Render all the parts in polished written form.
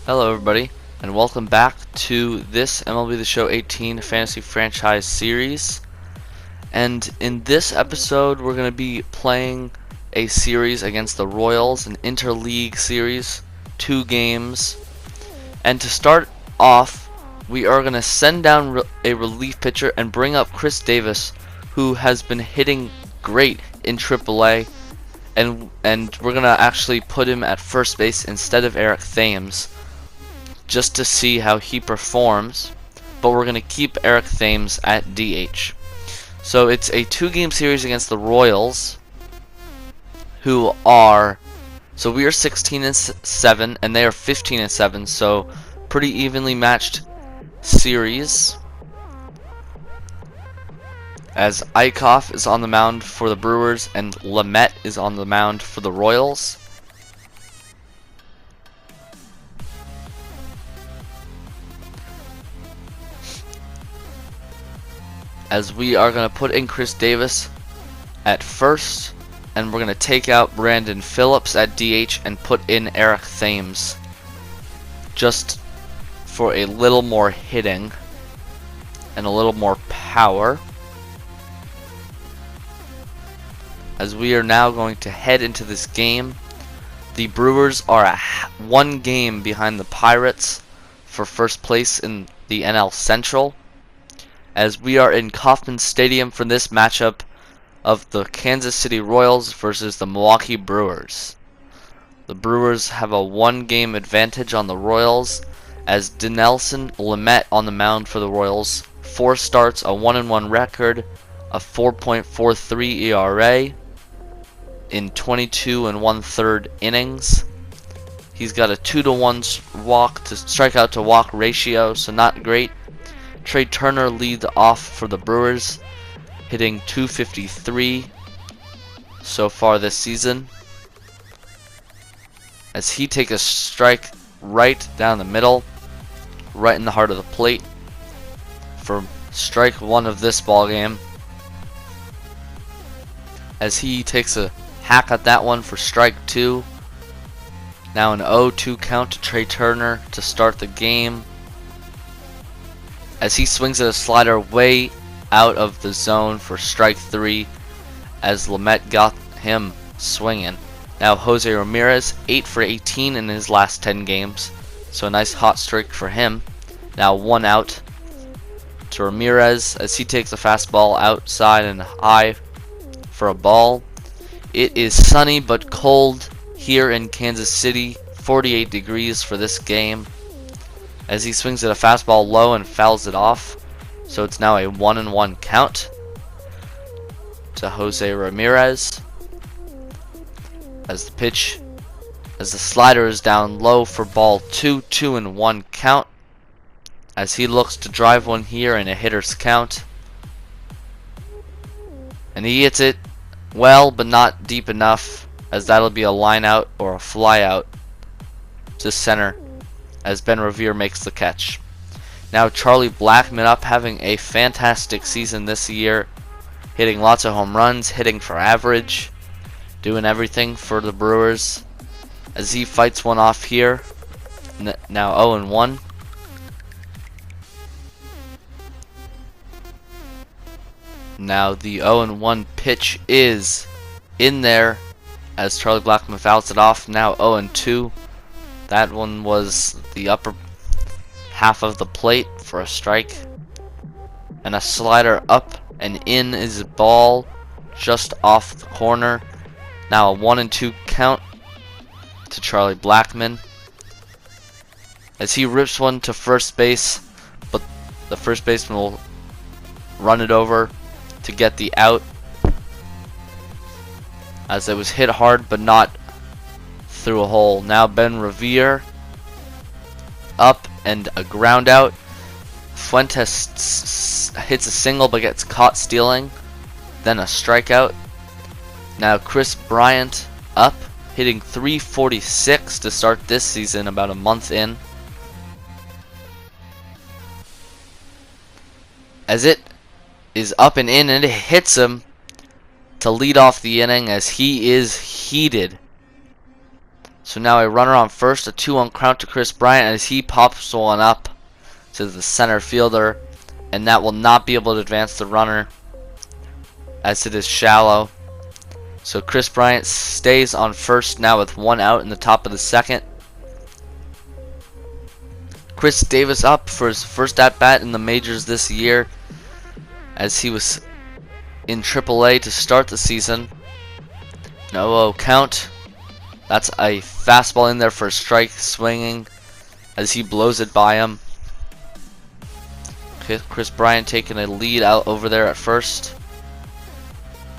Hello everybody, and welcome back to this MLB The Show 18 Fantasy Franchise Series. And in this episode, we're going to be playing a series against the Royals, an interleague series, 2 games. And to start off, we are going to send down a relief pitcher and bring up Chris Davis, who has been hitting great in AAA. And we're going to actually put him at first base instead of Eric Thames, just to see how he performs, but we're going to keep Eric Thames at DH. So it's a 2-game series against the Royals, we are 16-7 and they are 15-7, so pretty evenly matched series. As Eichhoff is on the mound for the Brewers and Lamet is on the mound for the Royals. As we are going to put in Chris Davis at first, and we're going to take out Brandon Phillips at DH and put in Eric Thames, just for a little more hitting and a little more power. As we are now going to head into this game, the Brewers are 1 game behind the Pirates for first place in the NL Central, as we are in Kauffman Stadium for this matchup of the Kansas City Royals versus the Milwaukee Brewers. The Brewers have a 1-game advantage on the Royals, as Dinelson Lamet on the mound for the Royals. 4 starts, a 1-1 record, a 4.43 ERA in 22 1/3 innings. He's got a 2-to-1 walk to strikeout to walk ratio, so not great. Trey Turner leads off for the Brewers, hitting .253 so far this season, as he takes a strike right down the middle, right in the heart of the plate, for strike 1 of this ball game. As he takes a hack at that one for strike 2. Now an 0-2 count to Trey Turner to start the game, as he swings at a slider way out of the zone for strike 3, as Lamet got him swinging. Now Jose Ramirez, 8 for 18 in his last 10 games, so a nice hot streak for him. Now 1 out to Ramirez, as he takes a fastball outside and high for a ball. It is sunny but cold here in Kansas City, 48 degrees for this game, as he swings at a fastball low and fouls it off. So it's now a 1-1 count to Jose Ramirez, as the slider is down low for ball 2, 2-1 count, as he looks to drive one here in a hitter's count, and he hits it well but not deep enough, as that'll be a line out or a fly out to center, as Ben Revere makes the catch. Now Charlie Blackmon up, having a fantastic season this year, hitting lots of home runs, hitting for average, doing everything for the Brewers, as he fights one off here. Now 0-1. Now the 0-1 pitch is in there, as Charlie Blackmon fouls it off. Now 0-2. That one was the upper half of the plate for a strike. And a slider up and in is a ball just off the corner. Now a 1-2 count to Charlie Blackmon, as he rips one to first base, but the first baseman will run it over to get the out, as it was hit hard but not through a hole. Now Ben Revere up and a ground out. Fuentes hits a single but gets caught stealing, then a strikeout. Now Chris Bryant up, hitting .346 to start this season, about a month in, as it is up and in, and it hits him to lead off the inning, as he is heated So now a runner on first, a 2-1 count to Chris Bryant as he pops one up to the center fielder, and that will not be able to advance the runner as it is shallow. So Chris Bryant stays on first now with 1 out in the top of the second. Chris Davis up for his first at-bat in the majors this year, as he was in AAA to start the season. No count. That's a fastball in there for a strike, swinging as he blows it by him. Chris Bryant taking a lead out over there at first.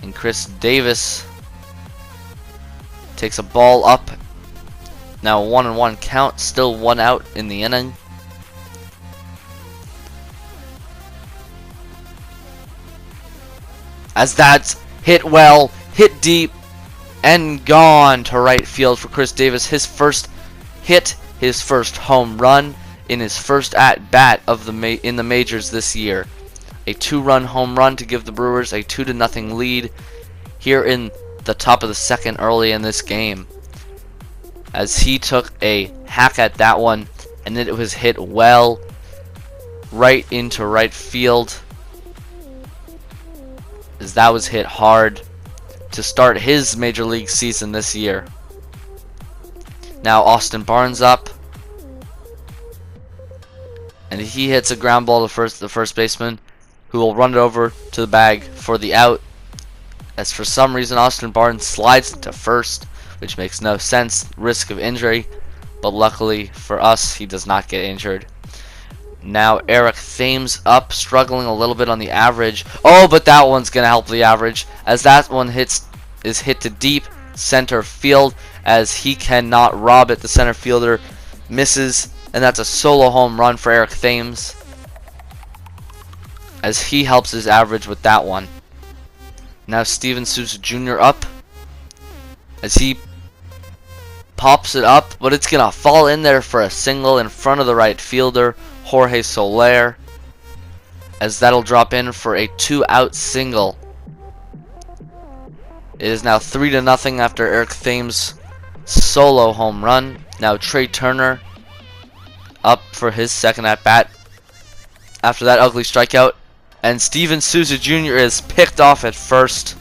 And Chris Davis takes a ball up. Now 1-1 count, still 1 out in the inning. As that's hit well, hit deep, and gone to right field for Chris Davis. His first hit, his first home run in his first at bat of in the majors this year. A 2-run home run to give the Brewers a 2-0 lead here in the top of the second early in this game. As he took a hack at that one, and then it was hit well right into right field, as that was hit hard to start his major league season this year. Now Austin Barnes up, and he hits a ground ball to the first baseman, who will run it over to the bag for the out, as for some reason Austin Barnes slides into first, which makes no sense, risk of injury, but luckily for us he does not get injured. Now Eric Thames up, struggling a little bit on the average. Oh, but that one's gonna help the average, as that one is hit to deep center field, as he cannot rob it. The center fielder misses, and that's a solo home run for Eric Thames, as he helps his average with that one. Now Steven Souza Jr. up, as he pops it up, but it's gonna fall in there for a single in front of the right fielder, Jorge Soler, as that'll drop in for a 2-out single. It is now 3-0 after Eric Thames' solo home run. Now Trey Turner up for his second at bat after that ugly strikeout, and Steven Souza Jr. is picked off at first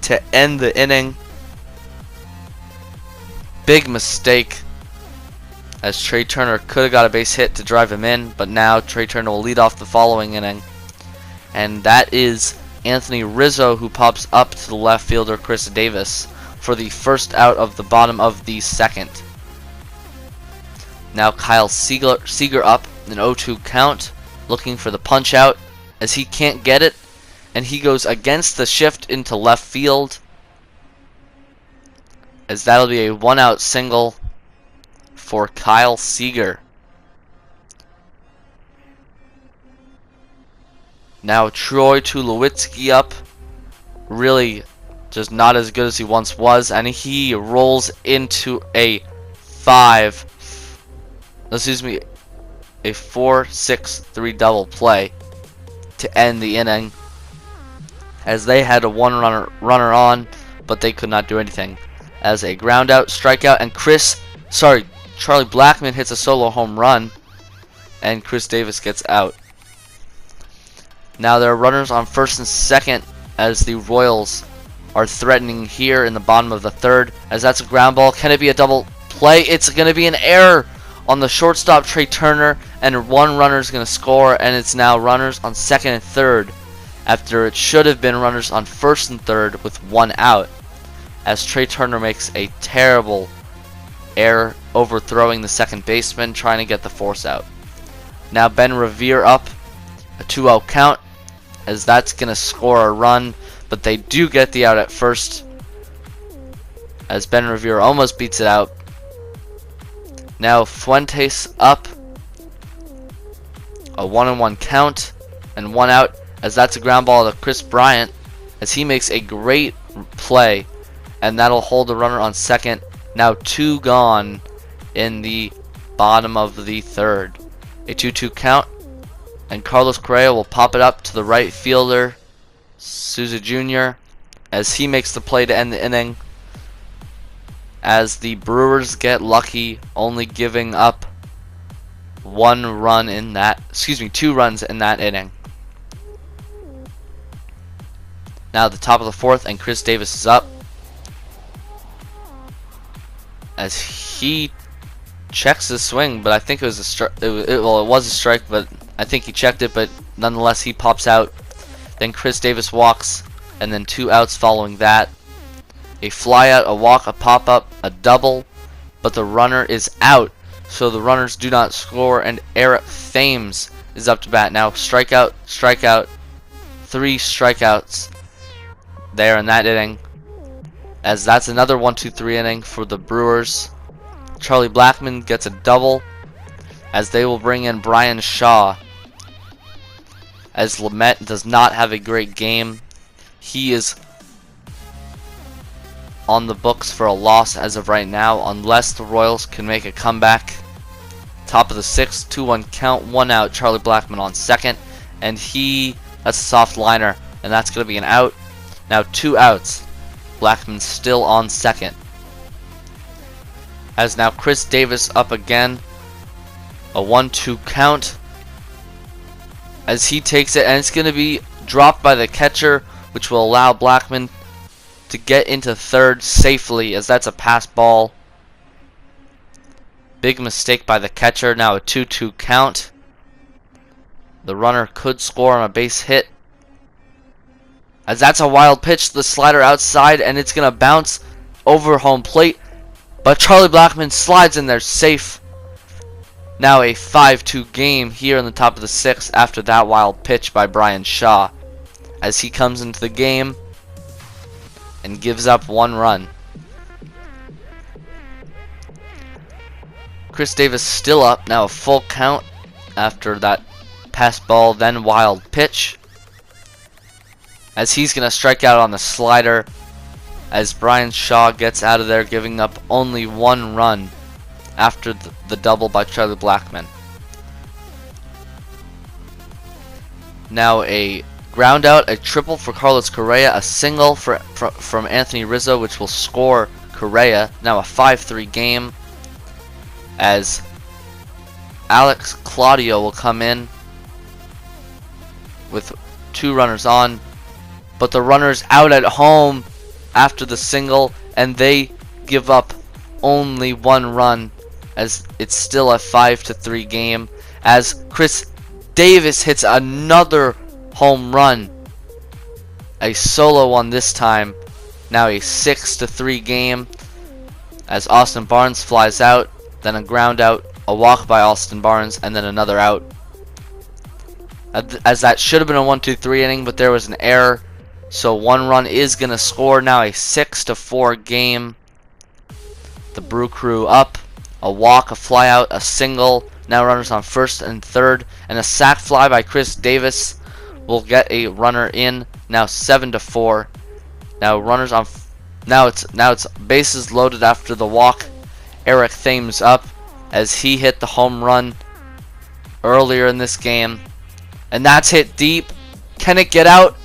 to end the inning. Big mistake, as Trey Turner could have got a base hit to drive him in, but now Trey Turner will lead off the following inning. And that is Anthony Rizzo, who pops up to the left fielder Chris Davis for the first out of the bottom of the second. Now Kyle Seager up, an 0-2 count, looking for the punch out, as he can't get it, and he goes against the shift into left field, as that'll be a 1-out single for Kyle Seager. Now Troy Tulowitzki up, really just not as good as he once was, and he rolls into a 4-6-3 double play to end the inning, as they had a runner on, but they could not do anything. As a ground out, strikeout, and Charlie Blackmon hits a solo home run, and Chris Davis gets out. Now there are runners on first and second, as the Royals are threatening here in the bottom of the third, as that's a ground ball. Can it be a double play? It's going to be an error on the shortstop Trey Turner, and one runner is going to score, and it's now runners on second and third, after it should have been runners on first and third with 1 out, as Trey Turner makes a terrible error, overthrowing the second baseman, trying to get the force out. Now Ben Revere up, a 2-0 count, as that's going to score a run, but they do get the out at first, as Ben Revere almost beats it out. Now Fuentes up, a 1-1 count, and 1 out, as that's a ground ball to Chris Bryant, as he makes a great play, and that'll hold the runner on second. Now 2 gone in the bottom of the third. A 2-2 count, and Carlos Correa will pop it up to the right fielder, Souza Jr., as he makes the play to end the inning. as the Brewers get lucky, only giving up 2 runs in that inning. Now the top of the 4th, and Chris Davis is up as he checks his swing, but I think it was a strike. Well, it was a strike, but I think he checked it, but nonetheless he pops out. Then Chris Davis walks, and then 2 outs following that. A fly out, a walk, a pop up, a double, but the runner is out, so the runners do not score, and Eric Thames is up to bat. Now strikeout, strikeout, 3 strikeouts there in that inning, as that's another 1-2-3 inning for the Brewers. Charlie Blackmon gets a double, as they will bring in Brian Shaw, as Lamet does not have a great game. He is on the books for a loss as of right now, unless the Royals can make a comeback. Top of the 6th, 2-1 count, 1 out. Charlie Blackmon on second, and that's a soft liner, and that's going to be an out. Now 2 outs. Blackmon still on second. As now Chris Davis up again, a 1-2 count, as he takes it, and it's going to be dropped by the catcher, which will allow Blackmon to get into third safely, as that's a pass ball. Big mistake by the catcher. Now a 2-2 count. The runner could score on a base hit, as that's a wild pitch, the slider outside, and it's going to bounce over home plate, but Charlie Blackmon slides in there safe. Now a 5-2 game here in the top of the 6th after that wild pitch by Brian Shaw, as he comes into the game and gives up 1 run. Chris Davis still up, now a full count after that pass ball, then wild pitch, as he's going to strike out on the slider, as Brian Shaw gets out of there, giving up only 1 run after the double by Charlie Blackmon. Now a ground out, a triple for Carlos Correa, a single from Anthony Rizzo, which will score Correa. Now a 5-3 game, as Alex Claudio will come in with 2 runners on, but the runner's out at home after the single, and they give up only 1 run, as it's still a 5-3 game, as Chris Davis hits another home run, a solo one this time. Now a 6-3 game, as Austin Barnes flies out, then a ground out, a walk by Austin Barnes, and then another out, as that should have been a 1-2-3 inning, but there was an error, so 1 run is going to score. Now a 6-4 game. The Brew Crew up, a walk, a fly out, a single. Now runners on first and third, and a sac fly by Chris Davis will get a runner in. Now 7-4. Now runners on. Now it's bases loaded after the walk. Eric Thames up, as he hit the home run earlier in this game, and that's hit deep. Can it get out?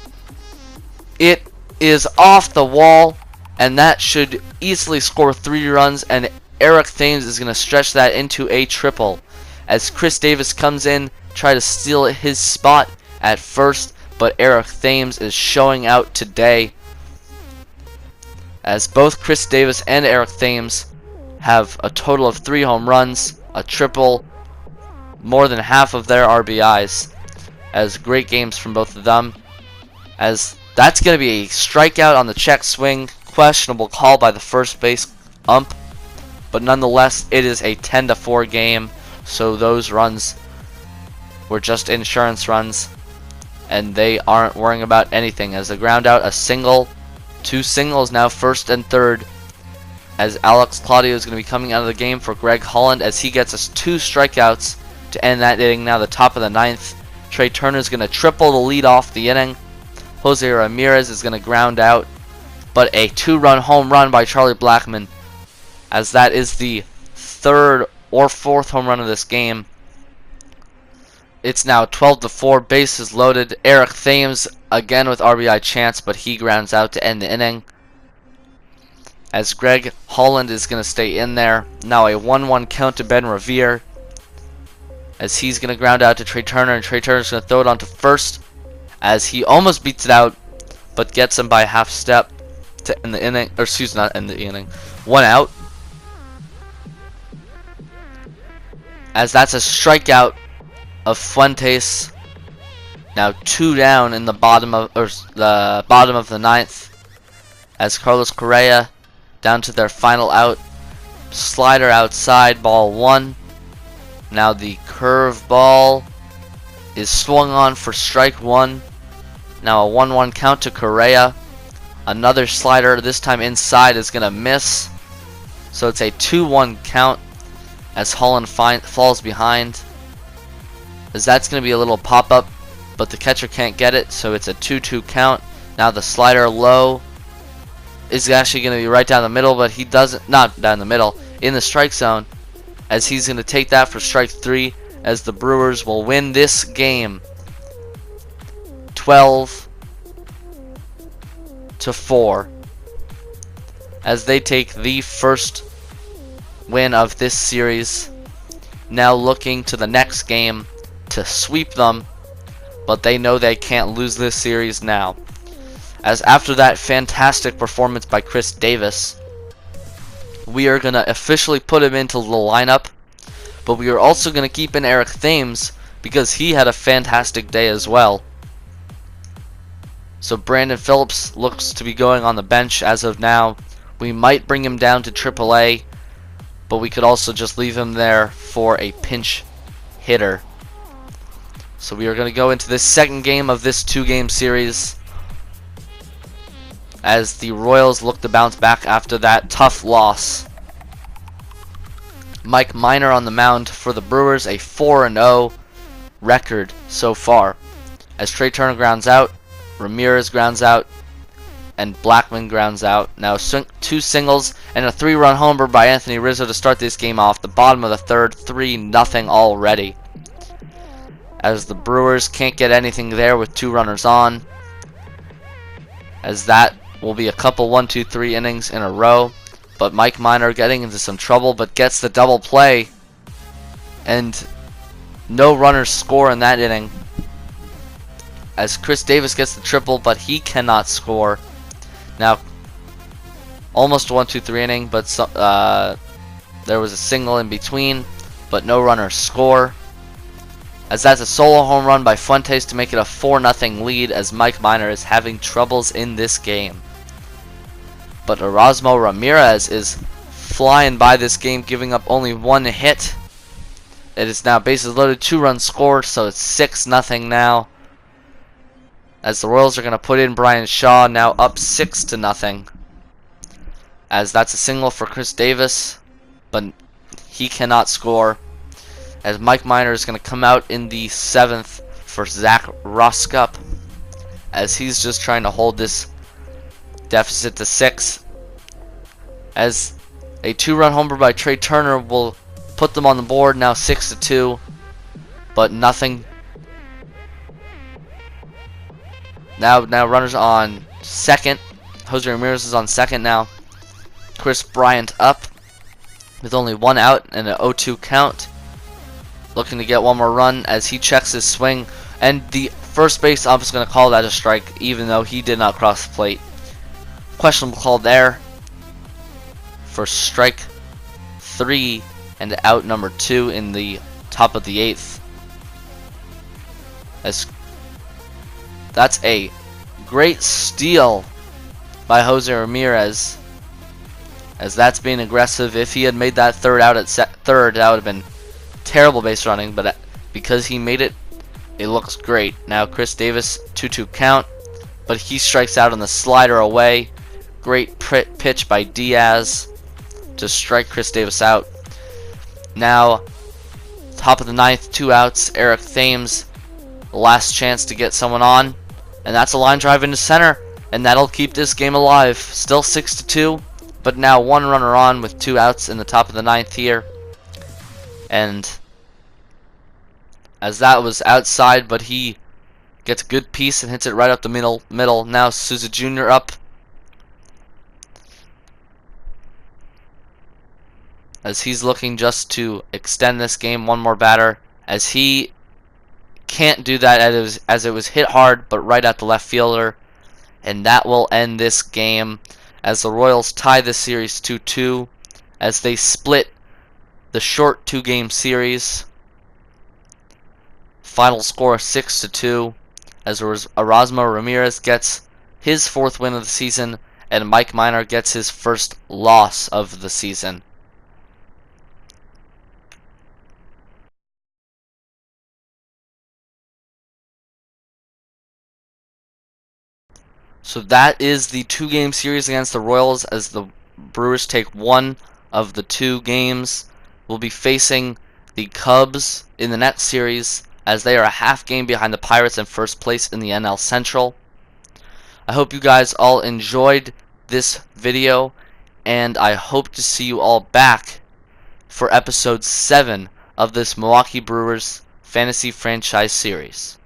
It is off the wall, and that should easily score 3 runs, and Eric Thames is going to stretch that into a triple, as Chris Davis comes in, try to steal his spot at first, but Eric Thames is showing out today, as both Chris Davis and Eric Thames have a total of 3 home runs, a triple, more than half of their RBIs, as great games from both of them, as that's going to be a strikeout on the check swing, questionable call by the first base ump, but nonetheless it is a 10-4 game, so those runs were just insurance runs, and they aren't worrying about anything, as a ground out, a single, 2 singles now, first and third, as Alex Claudio is going to be coming out of the game for Greg Holland, as he gets us 2 strikeouts to end that inning. Now the top of the 9th, Trey Turner is going to triple the lead off the inning. Jose Ramirez is going to ground out, but a 2-run home run by Charlie Blackmon, as that is the 3rd or 4th home run of this game. It's now 12-4, bases loaded. Eric Thames again with RBI chance, but he grounds out to end the inning. as Greg Holland is going to stay in there. Now a 1-1 count to Ben Revere, as he's going to ground out to Trey Turner, and Trey Turner's going to throw it onto first, as he almost beats it out, but gets him by a half step to end the inning, or excuse me, not end the inning. 1 out, as that's a strikeout of Fuentes. Now 2 down in the bottom of the ninth, as Carlos Correa down to their final out. Slider outside, ball 1. Now the curve ball is swung on for strike 1. Now a 1-1 count to Correa. Another slider, this time inside, is going to miss. So it's a 2-1 count as Holland falls behind. As that's going to be a little pop-up, but the catcher can't get it, so it's a 2-2 count. Now the slider low is actually going to be right down the middle, but he doesn't, not down the middle, in the strike zone, as he's going to take that for strike 3, as the Brewers will win this game 12-4, as they take the first win of this series. Now looking to the next game to sweep them, but they know they can't lose this series now, as after that fantastic performance by Chris Davis, we are going to officially put him into the lineup, but we are also going to keep in Eric Thames because he had a fantastic day as well. So Brandon Phillips looks to be going on the bench as of now. We might bring him down to AAA, but we could also just leave him there for a pinch hitter. So we are going to go into this second game of this 2-game series, as the Royals look to bounce back after that tough loss. Mike Minor on the mound for the Brewers, a 4-0 record so far, as Trey Turner grounds out, Ramirez grounds out, and Blackman grounds out. Now 2 singles and a 3-run homer by Anthony Rizzo to start this game off. The bottom of the third, 3-0 already, as the Brewers can't get anything there with 2 runners on, as that will be a couple 1-2-3 innings in a row. But Mike Minor getting into some trouble, but gets the double play, and no runners score in that inning, as Chris Davis gets the triple, but he cannot score. Now almost a 1-2-3 inning, but there was a single in between, but no runners score, as that's a solo home run by Fuentes to make it a 4-0 lead, as Mike Minor is having troubles in this game. But Erasmo Ramirez is flying by this game, giving up only 1 hit. It is now bases loaded, 2 runs scored, so it's 6-0 now, as the Royals are going to put in Brian Shaw, now up 6-0, as that's a single for Chris Davis, but he cannot score, as Mike Minor is going to come out in the 7th for Zach Roskup, as he's just trying to hold this deficit to 6, as a 2-run homer by Trey Turner will put them on the board, now 6-2, but nothing. Now runners on second. Jose Ramirez is on second now. Chris Bryant up with only 1 out and an 0-2 count, looking to get 1 more run as he checks his swing, and the first base ump is going to call that a strike, even though he did not cross the plate. Questionable call there for strike 3 and out number 2 in the top of the 8th. As that's a great steal by Jose Ramirez, as that's being aggressive. If he had made that third out at third, that would have been terrible base running, but because he made it, it looks great. Now Chris Davis, 2-2 count, but he strikes out on the slider away. Great pitch by Diaz to strike Chris Davis out. Now, top of the 9th, 2 outs. Eric Thames, last chance to get someone on, and that's a line drive into center, and that'll keep this game alive. Still 6-2, but now 1 runner on with 2 outs in the top of the 9th here. And as that was outside, but he gets a good piece and hits it right up the middle. Now Souza Jr. up. as he's looking just to extend this game one more batter, as he can't do that as it was hit hard but right at the left fielder, and that will end this game as the Royals tie the series 2-2 as they split the short 2-game series. Final score 6-2 as Erasmo Ramirez gets his 4th win of the season and Mike Minor gets his first loss of the season. So that is the 2-game series against the Royals as the Brewers take one of the 2 games. We'll be facing the Cubs in the next series as they are a half game behind the Pirates in first place in the NL Central. I hope you guys all enjoyed this video, and I hope to see you all back for episode 7 of this Milwaukee Brewers Fantasy Franchise Series.